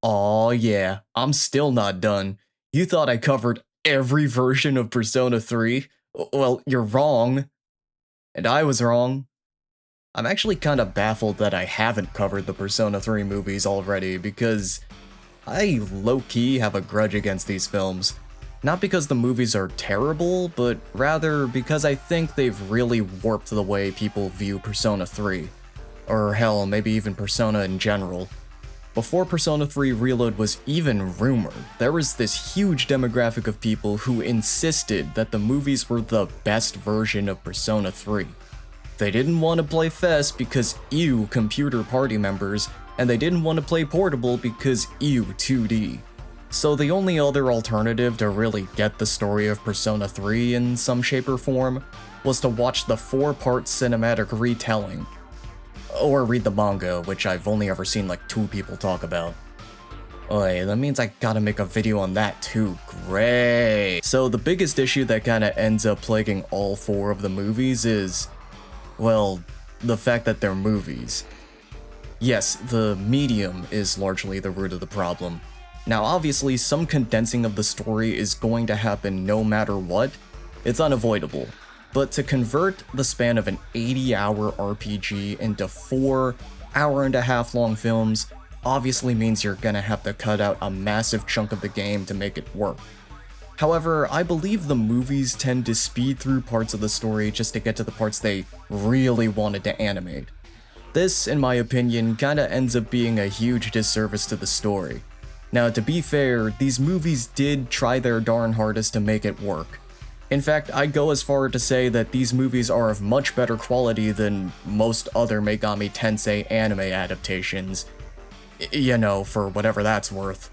Aw yeah, I'm still not done. You thought I covered every version of Persona 3? Well, you're wrong. And I was wrong. I'm actually kinda baffled that I haven't covered the Persona 3 movies already, because I low-key have a grudge against these films. Not because the movies are terrible, but rather because I think they've really warped the way people view Persona 3. Or hell, maybe even Persona in general. Before Persona 3 Reload was even rumored, there was this huge demographic of people who insisted that the movies were the best version of Persona 3. They didn't want to play Fest because ew computer party members, and they didn't want to play Portable because ew 2D. So the only other alternative to really get the story of Persona 3 in some shape or form was to watch the 4-part cinematic retelling. Or read the manga, which I've only ever seen like 2 people talk about. Oy, that means I gotta make a video on that too, great! So the biggest issue that kinda ends up plaguing all 4 of the movies is, well, the fact that they're movies. Yes, the medium is largely the root of the problem. Now obviously some condensing of the story is going to happen no matter what, it's unavoidable. But to convert the span of an 80-hour RPG into 4 hour-and-a-half-long films obviously means you're gonna have to cut out a massive chunk of the game to make it work. However, I believe the movies tend to speed through parts of the story just to get to the parts they really wanted to animate. This, in my opinion, kinda ends up being a huge disservice to the story. Now, to be fair, these movies did try their darn hardest to make it work. In fact, I'd go as far to say that these movies are of much better quality than most other Megami Tensei anime adaptations. You know, for whatever that's worth.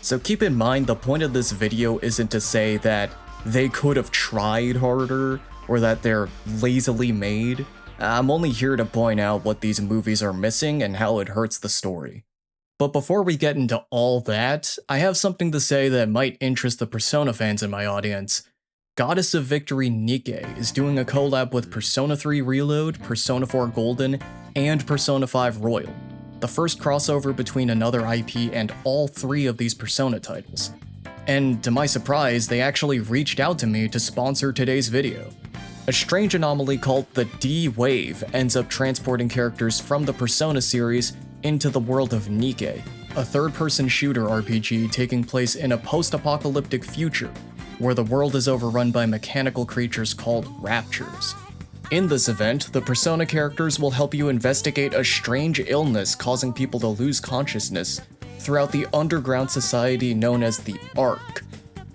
So keep in mind, the point of this video isn't to say that they could have tried harder, or that they're lazily made. I'm only here to point out what these movies are missing and how it hurts the story. But before we get into all that, I have something to say that might interest the Persona fans in my audience. Goddess of Victory Nikke is doing a collab with Persona 3 Reload, Persona 4 Golden, and Persona 5 Royal, the first crossover between another IP and all 3 of these Persona titles. And to my surprise, they actually reached out to me to sponsor today's video. A strange anomaly called the D-Wave ends up transporting characters from the Persona series into the world of Nikke, a third-person shooter RPG taking place in a post-apocalyptic future, where the world is overrun by mechanical creatures called raptures. In this event, the Persona characters will help you investigate a strange illness causing people to lose consciousness throughout the underground society known as the Ark.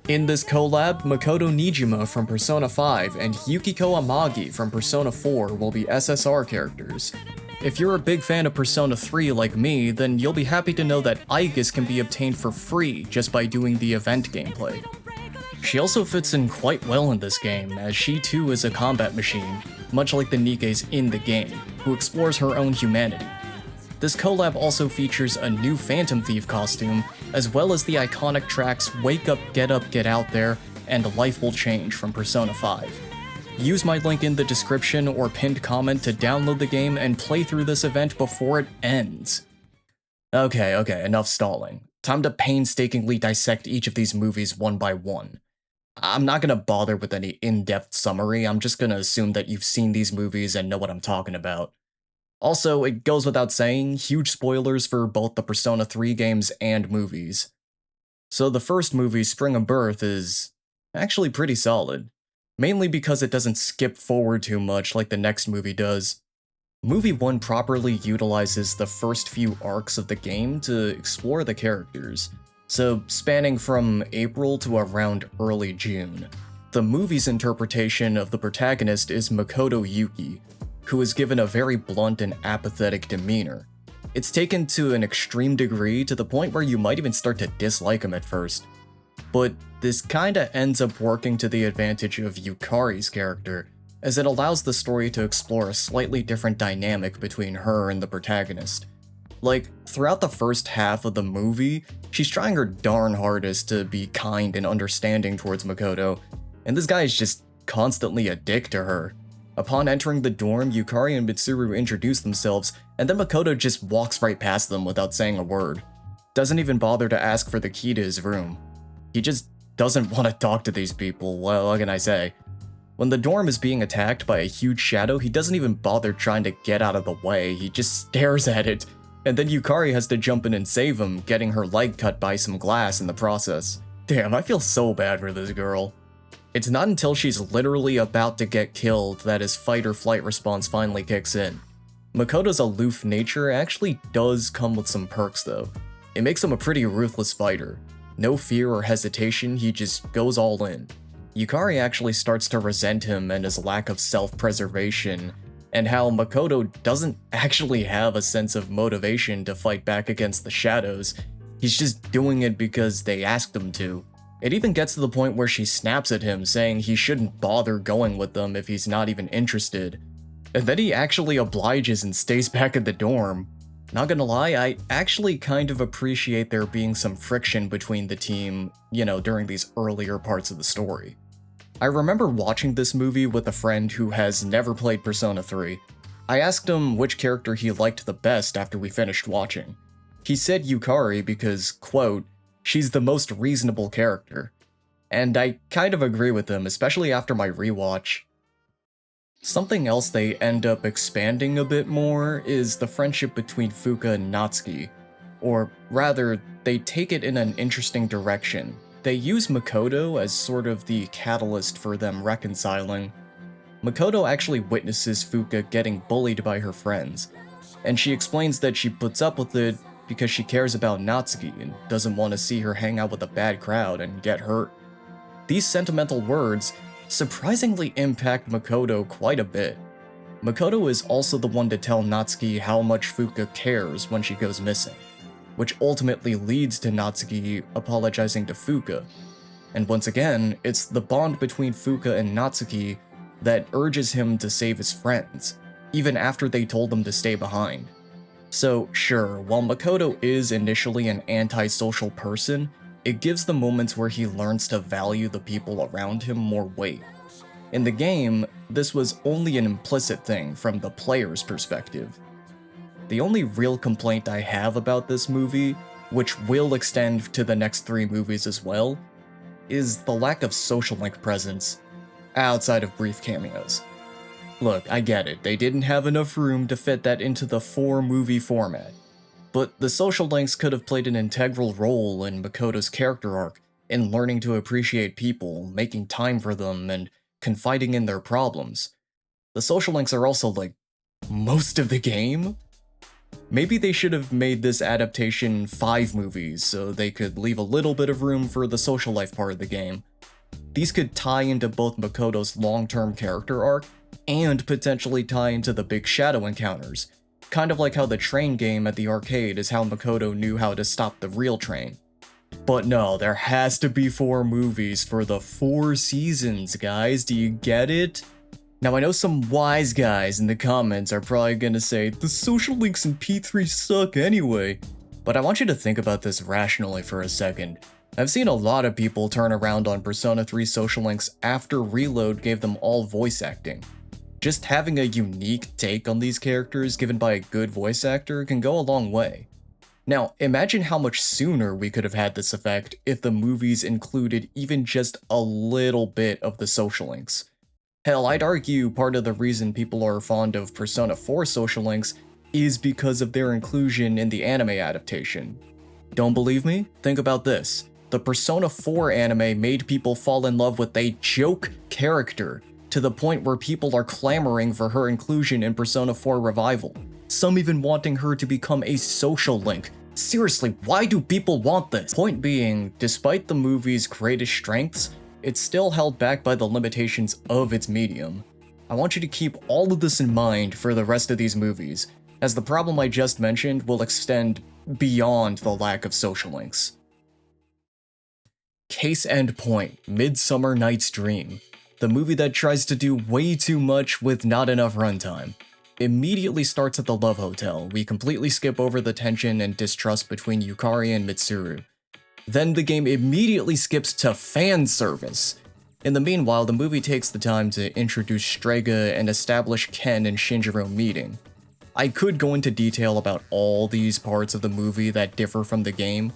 In this collab, Makoto Nijima from Persona 5 and Yukiko Amagi from Persona 4 will be SSR characters. If you're a big fan of Persona 3 like me, then you'll be happy to know that Aegis can be obtained for free just by doing the event gameplay. She also fits in quite well in this game, as she too is a combat machine, much like the Nikkes in the game, who explores her own humanity. This collab also features a new Phantom Thief costume, as well as the iconic tracks Wake Up, Get Out There, and Life Will Change from Persona 5. Use my link in the description or pinned comment to download the game and play through this event before it ends. Okay, enough stalling. Time to painstakingly dissect each of these movies one by one. I'm not gonna bother with any in-depth summary, I'm just gonna assume that you've seen these movies and know what I'm talking about. Also, it goes without saying, huge spoilers for both the Persona 3 games and movies. So the first movie, Spring of Birth, is actually pretty solid, mainly because it doesn't skip forward too much like the next movie does. Movie 1 properly utilizes the first few arcs of the game to explore the characters, so spanning from April to around early June. The movie's interpretation of the protagonist is Makoto Yuki, who is given a very blunt and apathetic demeanor. It's taken to an extreme degree to the point where you might even start to dislike him at first. But this kinda ends up working to the advantage of Yukari's character, as it allows the story to explore a slightly different dynamic between her and the protagonist. Like, throughout the first half of the movie, she's trying her darn hardest to be kind and understanding towards Makoto, and this guy is just constantly a dick to her. Upon entering the dorm, Yukari and Mitsuru introduce themselves, and then Makoto just walks right past them without saying a word. doesn't even bother to ask for the key to his room. He just doesn't want to talk to these people, well, what can I say? When the dorm is being attacked by a huge shadow, he doesn't even bother trying to get out of the way, he just stares at it, and then Yukari has to jump in and save him, getting her leg cut by some glass in the process. Damn, I feel so bad for this girl. It's not until she's literally about to get killed that his fight or flight response finally kicks in. Makoto's aloof nature actually does come with some perks though. It makes him a pretty ruthless fighter. No fear or hesitation, he just goes all in. Yukari actually starts to resent him and his lack of self-preservation, and how Makoto doesn't actually have a sense of motivation to fight back against the shadows. He's just doing it because they asked him to. It even gets to the point where she snaps at him, saying he shouldn't bother going with them if he's not even interested. And then he actually obliges and stays back at the dorm. Not gonna lie, I actually kind of appreciate there being some friction between the team, during these earlier parts of the story. I remember watching this movie with a friend who has never played Persona 3. I asked him which character he liked the best after we finished watching. He said Yukari because, quote, she's the most reasonable character. And I kind of agree with him, especially after my rewatch. Something else they end up expanding a bit more is the friendship between Fuka and Natsuki. Or rather, they take it in an interesting direction. They use Makoto as sort of the catalyst for them reconciling. Makoto actually witnesses Fuka getting bullied by her friends, and she explains that she puts up with it because she cares about Natsuki and doesn't want to see her hang out with a bad crowd and get hurt. These sentimental words surprisingly impact Makoto quite a bit. Makoto is also the one to tell Natsuki how much Fuka cares when she goes missing, which ultimately leads to Natsuki apologizing to Fuka. And once again, it's the bond between Fuka and Natsuki that urges him to save his friends, even after they told him to stay behind. So sure, while Makoto is initially an antisocial person, it gives the moments where he learns to value the people around him more weight. In the game, this was only an implicit thing from the player's perspective. The only real complaint I have about this movie, which will extend to the next 3 movies as well, is the lack of social link presence, outside of brief cameos. Look, I get it, they didn't have enough room to fit that into the 4-movie format. But the social links could have played an integral role in Makoto's character arc, in learning to appreciate people, making time for them, and confiding in their problems. The social links are also like, most of the game? Maybe they should have made this adaptation 5 movies, so they could leave a little bit of room for the social life part of the game. These could tie into both Makoto's long-term character arc, and potentially tie into the big shadow encounters. Kind of like how the train game at the arcade is how Makoto knew how to stop the real train. But no, there has to be 4 movies for the 4 seasons, guys, do you get it? Now I know some wise guys in the comments are probably gonna say, the social links in P3 suck anyway. But I want you to think about this rationally for a second. I've seen a lot of people turn around on Persona 3 social links after Reload gave them all voice acting. Just having a unique take on these characters given by a good voice actor can go a long way. Now, imagine how much sooner we could have had this effect if the movies included even just a little bit of the social links. Hell, I'd argue part of the reason people are fond of Persona 4 social links is because of their inclusion in the anime adaptation. Don't believe me? Think about this. The Persona 4 anime made people fall in love with a joke character, to the point where people are clamoring for her inclusion in Persona 4 Revival, some even wanting her to become a social link. Seriously, why do people want this? Point being, despite the movie's greatest strengths, it's still held back by the limitations of its medium. I want you to keep all of this in mind for the rest of these movies, as the problem I just mentioned will extend beyond the lack of social links. Case and point, Midsummer Night's Dream. The movie that tries to do way too much with not enough runtime. Immediately starts at the Love Hotel. We completely skip over the tension and distrust between Yukari and Mitsuru. Then the game immediately skips to fan service. In the meanwhile, the movie takes the time to introduce Strega and establish Ken and Shinjiro meeting. I could go into detail about all these parts of the movie that differ from the game,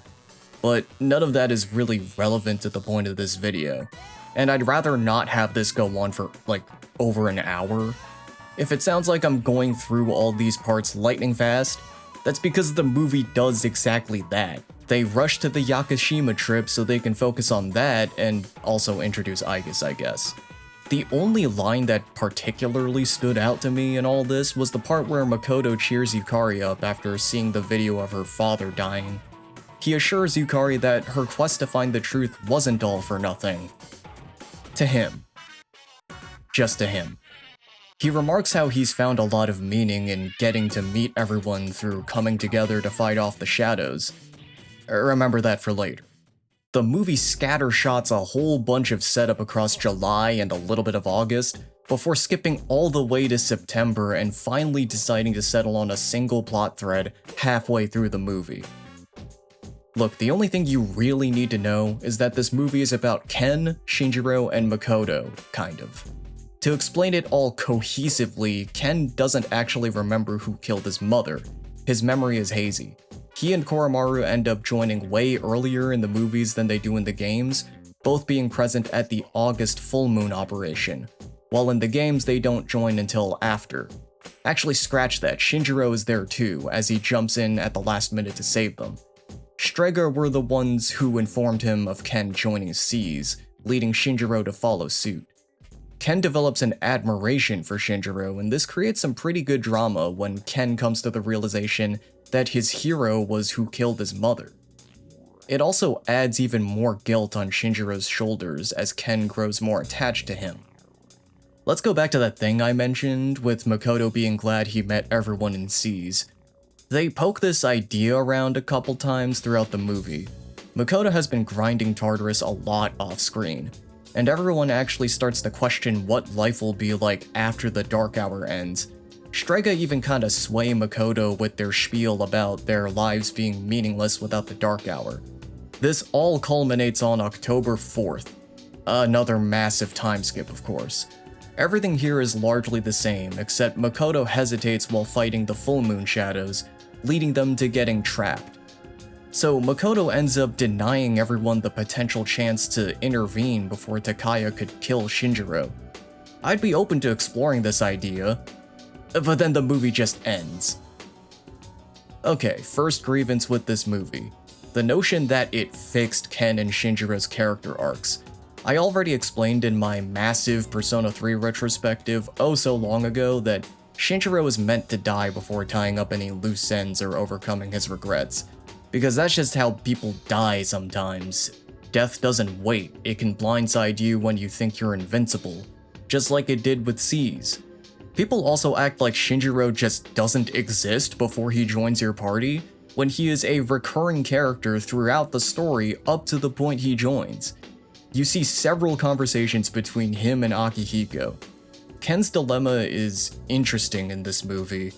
but none of that is really relevant to the point of this video, and I'd rather not have this go on for, like, over an hour. If it sounds like I'm going through all these parts lightning fast, that's because the movie does exactly that. They rush to the Yakushima trip so they can focus on that and also introduce Aigis, I guess. The only line that particularly stood out to me in all this was the part where Makoto cheers Yukari up after seeing the video of her father dying. He assures Yukari that her quest to find the truth wasn't all for nothing. To him. Just to him. He remarks how he's found a lot of meaning in getting to meet everyone through coming together to fight off the shadows. Remember that for later. The movie scattershots a whole bunch of setup across July and a little bit of August, before skipping all the way to September and finally deciding to settle on a single plot thread halfway through the movie. Look, the only thing you really need to know is that this movie is about Ken, Shinjiro, and Makoto, kind of. To explain it all cohesively, Ken doesn't actually remember who killed his mother. His memory is hazy. He and Koromaru end up joining way earlier in the movies than they do in the games, both being present at the August full moon operation, while in the games they don't join until after. Actually, scratch that, Shinjiro is there too, as he jumps in at the last minute to save them. Strega were the ones who informed him of Ken joining Seas, leading Shinjiro to follow suit. Ken develops an admiration for Shinjiro, and this creates some pretty good drama when Ken comes to the realization that his hero was who killed his mother. It also adds even more guilt on Shinjiro's shoulders as Ken grows more attached to him. Let's go back to that thing I mentioned, with Makoto being glad he met everyone in Seas. They poke this idea around a couple times throughout the movie. Makoto has been grinding Tartarus a lot off-screen, and everyone actually starts to question what life will be like after the Dark Hour ends. Strega even kinda sway Makoto with their spiel about their lives being meaningless without the Dark Hour. This all culminates on October 4th. Another massive time skip, of course. Everything here is largely the same, except Makoto hesitates while fighting the full moon shadows, leading them to getting trapped. So Makoto ends up denying everyone the potential chance to intervene before Takaya could kill Shinjiro. I'd be open to exploring this idea, but then the movie just ends. Okay, first grievance with this movie. The notion that it fixed Ken and Shinjiro's character arcs. I already explained in my massive Persona 3 retrospective oh so long ago that Shinjiro is meant to die before tying up any loose ends or overcoming his regrets, because that's just how people die sometimes. Death doesn't wait, it can blindside you when you think you're invincible, just like it did with Seas. People also act like Shinjiro just doesn't exist before he joins your party, when he is a recurring character throughout the story up to the point he joins. You see several conversations between him and Akihiko. Ken's dilemma is interesting in this movie,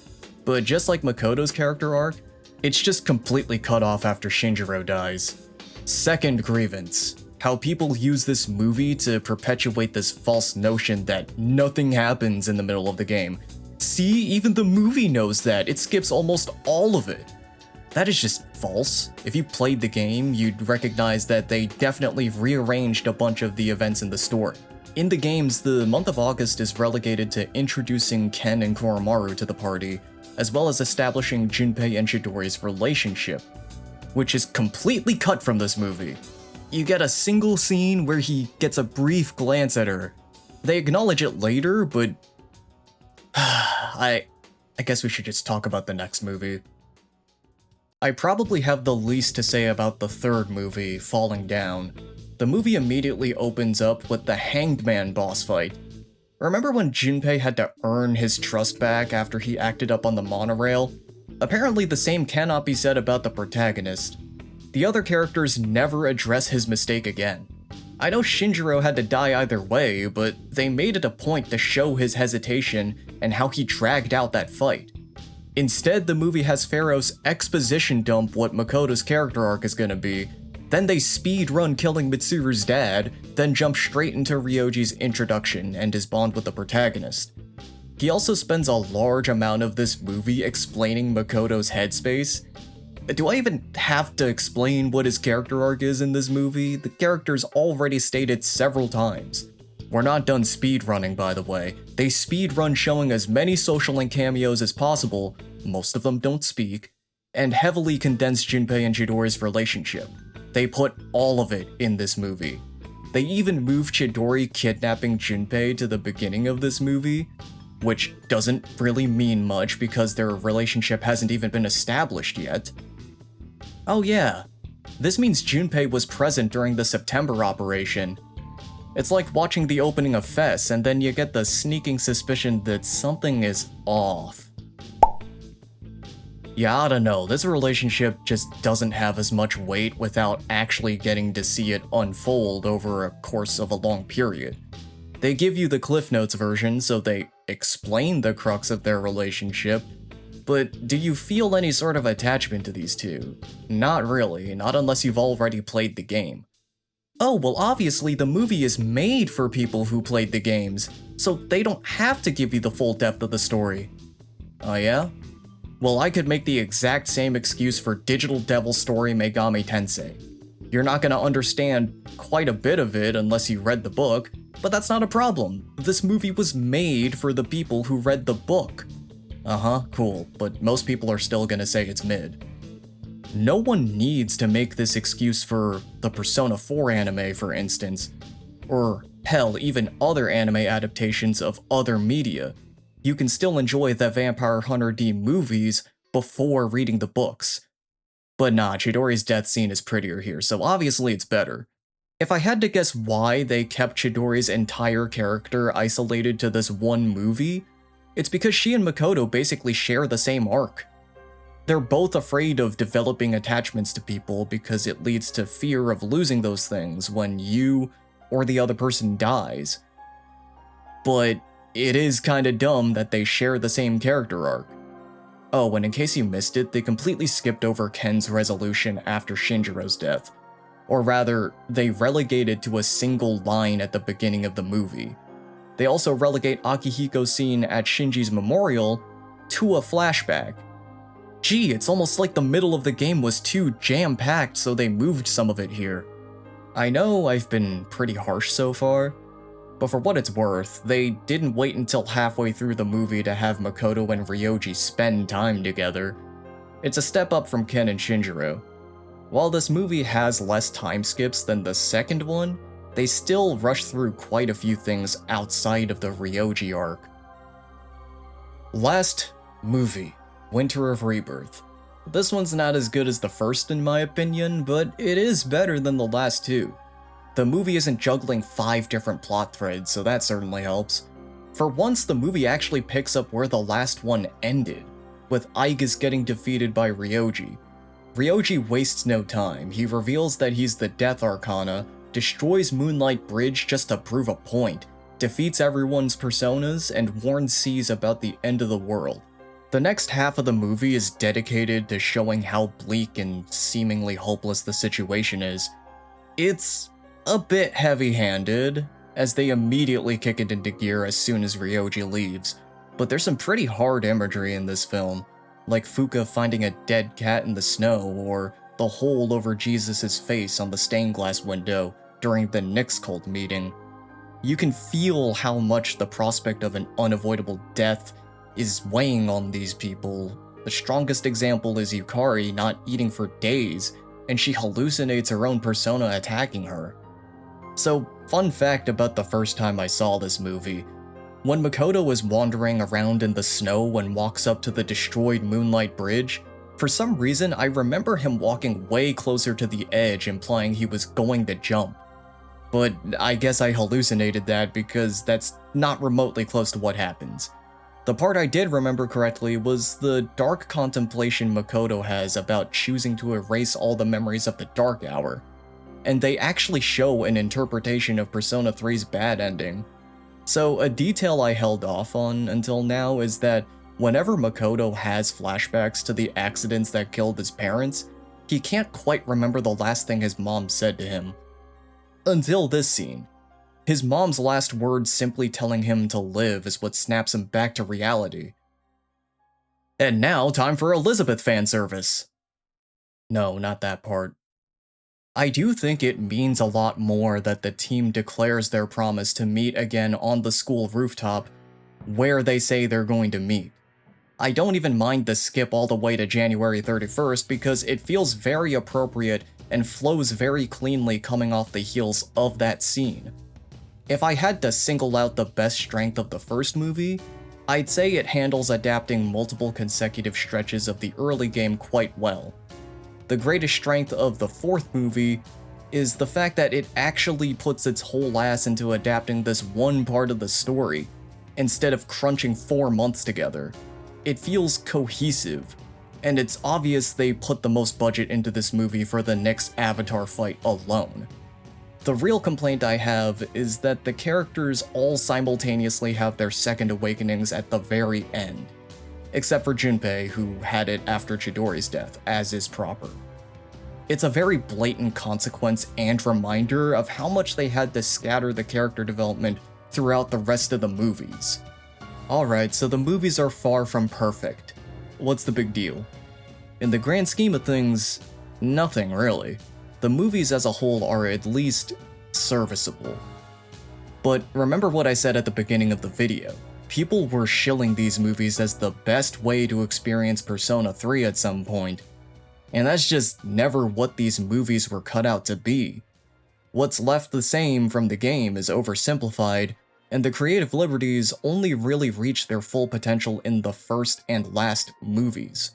but just like Makoto's character arc, it's just completely cut off after Shinjiro dies. Second grievance. How people use this movie to perpetuate this false notion that nothing happens in the middle of the game. See, even the movie knows that, it skips almost all of it. That is just false. If you played the game, you'd recognize that they definitely rearranged a bunch of the events in the story. In the games, the month of August is relegated to introducing Ken and Koromaru to the party, as well as establishing Junpei and Chidori's relationship, which is completely cut from this movie. You get a single scene where he gets a brief glance at her. They acknowledge it later, but I guess we should just talk about the next movie. I probably have the least to say about the third movie, Falling Down. The movie immediately opens up with the Hanged Man boss fight. Remember when Junpei had to earn his trust back after he acted up on the monorail? Apparently the same cannot be said about the protagonist. The other characters never address his mistake again. I know Shinjiro had to die either way, but they made it a point to show his hesitation and how he dragged out that fight. Instead, the movie has Pharaoh's exposition dump what Makoto's character arc is gonna be, then they speed run killing Mitsuru's dad, then jump straight into Ryoji's introduction and his bond with the protagonist. He also spends a large amount of this movie explaining Makoto's headspace. Do I even have to explain what his character arc is in this movie? The character's already stated several times. We're not done speedrunning, by the way. They speedrun showing as many social link cameos as possible, most of them don't speak, and heavily condense Junpei and Chidori's relationship. They put all of it in this movie. They even moved Chidori kidnapping Junpei to the beginning of this movie, which doesn't really mean much because their relationship hasn't even been established yet. Oh yeah, this means Junpei was present during the September operation. It's like watching the opening of Fess and then you get the sneaking suspicion that something is off. Yeah, I don't know, this relationship just doesn't have as much weight without actually getting to see it unfold over a course of a long period. They give you the Cliff Notes version, so they explain the crux of their relationship, but do you feel any sort of attachment to these two? Not really, not unless you've already played the game. Oh, well obviously the movie is made for people who played the games, so they don't have to give you the full depth of the story. Oh yeah? Well, I could make the exact same excuse for Digital Devil story Megami Tensei. You're not gonna understand quite a bit of it unless you read the book, but that's not a problem. This movie was made for the people who read the book. Cool, but most people are still gonna say it's mid. No one needs to make this excuse for the Persona 4 anime, for instance, or hell, even other anime adaptations of other media. You can still enjoy the Vampire Hunter D movies before reading the books. But nah, Chidori's death scene is prettier here, so obviously it's better. If I had to guess why they kept Chidori's entire character isolated to this one movie, it's because she and Makoto basically share the same arc. They're both afraid of developing attachments to people because it leads to fear of losing those things when you or the other person dies. But it is kinda dumb that they share the same character arc. Oh, and in case you missed it, they completely skipped over Ken's resolution after Shinjiro's death. Or rather, they relegated to a single line at the beginning of the movie. They also relegate Akihiko's scene at Shinji's memorial to a flashback. Gee, it's almost like the middle of the game was too jam-packed, so they moved some of it here. I know I've been pretty harsh so far, but for what it's worth, they didn't wait until halfway through the movie to have Makoto and Ryoji spend time together. It's a step up from Ken and Shinjiro. While this movie has less time skips than the second one, they still rush through quite a few things outside of the Ryoji arc. Last movie, Winter of Rebirth. This one's not as good as the first in my opinion, but it is better than the last two. The movie isn't juggling 5 different plot threads, so that certainly helps. For once, the movie actually picks up where the last one ended, with Aigis getting defeated by Ryoji. Ryoji wastes no time. He reveals that he's the Death Arcana, destroys Moonlight Bridge just to prove a point, defeats everyone's personas, and warns Seas about the end of the world. The next half of the movie is dedicated to showing how bleak and seemingly hopeless the situation is. It's a bit heavy-handed, as they immediately kick it into gear as soon as Ryoji leaves, but there's some pretty hard imagery in this film, like Fuka finding a dead cat in the snow, or the hole over Jesus' face on the stained glass window during the Nyx cult meeting. You can feel how much the prospect of an unavoidable death is weighing on these people. The strongest example is Yukari not eating for days, and she hallucinates her own persona attacking her. So, fun fact about the first time I saw this movie. When Makoto is wandering around in the snow and walks up to the destroyed Moonlight Bridge, for some reason I remember him walking way closer to the edge, implying he was going to jump. But I guess I hallucinated that because that's not remotely close to what happens. The part I did remember correctly was the dark contemplation Makoto has about choosing to erase all the memories of the Dark Hour. And they actually show an interpretation of Persona 3's bad ending. So a detail I held off on until now is that whenever Makoto has flashbacks to the accidents that killed his parents, he can't quite remember the last thing his mom said to him. Until this scene. His mom's last words simply telling him to live is what snaps him back to reality. And now, time for Elizabeth fan service. No, not that part. I do think it means a lot more that the team declares their promise to meet again on the school rooftop, where they say they're going to meet. I don't even mind the skip all the way to January 31st because it feels very appropriate and flows very cleanly coming off the heels of that scene. If I had to single out the best strength of the first movie, I'd say it handles adapting multiple consecutive stretches of the early game quite well. The greatest strength of the fourth movie is the fact that it actually puts its whole ass into adapting this one part of the story, instead of crunching 4 months together. It feels cohesive, and it's obvious they put the most budget into this movie for the next Avatar fight alone. The real complaint I have is that the characters all simultaneously have their second awakenings at the very end, except for Junpei, who had it after Chidori's death, as is proper. It's a very blatant consequence and reminder of how much they had to scatter the character development throughout the rest of the movies. Alright, so the movies are far from perfect. What's the big deal? In the grand scheme of things, nothing really. The movies as a whole are at least serviceable. But remember what I said at the beginning of the video. People were shilling these movies as the best way to experience Persona 3 at some point, and that's just never what these movies were cut out to be. What's left the same from the game is oversimplified, and the creative liberties only really reach their full potential in the first and last movies.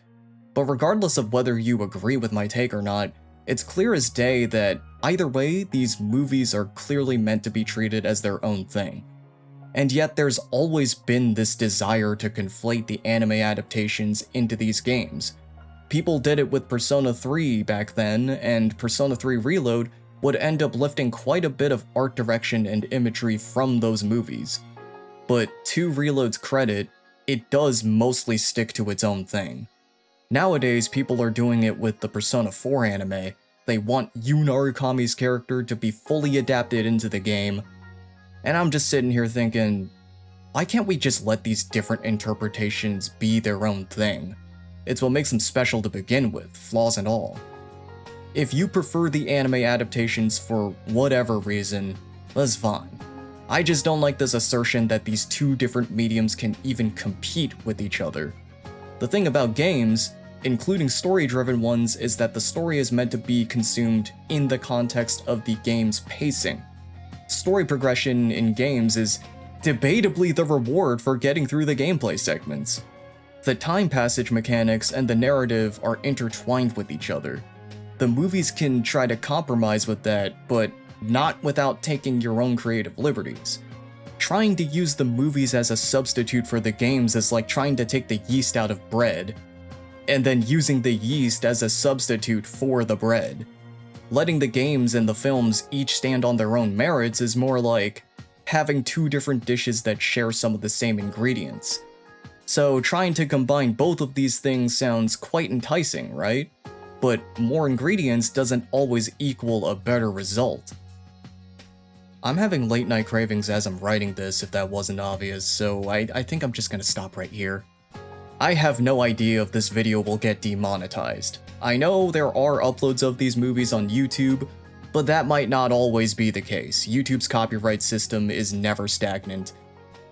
But regardless of whether you agree with my take or not, it's clear as day that either way, these movies are clearly meant to be treated as their own thing. And yet there's always been this desire to conflate the anime adaptations into these games. People did it with Persona 3 back then, and Persona 3 Reload would end up lifting quite a bit of art direction and imagery from those movies. But to Reload's credit, it does mostly stick to its own thing. Nowadays, people are doing it with the Persona 4 anime. They want Yu Narukami's character to be fully adapted into the game, and I'm just sitting here thinking, why can't we just let these different interpretations be their own thing? It's what makes them special to begin with, flaws and all. If you prefer the anime adaptations for whatever reason, that's fine. I just don't like this assertion that these two different mediums can even compete with each other. The thing about games, including story-driven ones, is that the story is meant to be consumed in the context of the game's pacing. Story progression in games is debatably the reward for getting through the gameplay segments. The time passage mechanics and the narrative are intertwined with each other. The movies can try to compromise with that, but not without taking your own creative liberties. Trying to use the movies as a substitute for the games is like trying to take the yeast out of bread, and then using the yeast as a substitute for the bread. Letting the games and the films each stand on their own merits is more like having two different dishes that share some of the same ingredients. So trying to combine both of these things sounds quite enticing, right? But more ingredients doesn't always equal a better result. I'm having late night cravings as I'm writing this, if that wasn't obvious, so I think I'm just gonna stop right here. I have no idea if this video will get demonetized. I know there are uploads of these movies on YouTube, but that might not always be the case. YouTube's copyright system is never stagnant.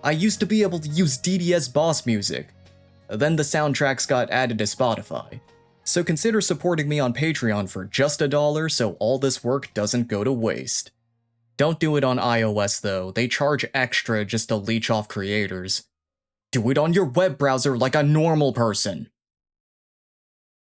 I used to be able to use DDS Boss music. Then the soundtracks got added to Spotify. So consider supporting me on Patreon for just $1 so all this work doesn't go to waste. Don't do it on iOS though, they charge extra just to leech off creators. Do it on your web browser like a normal person.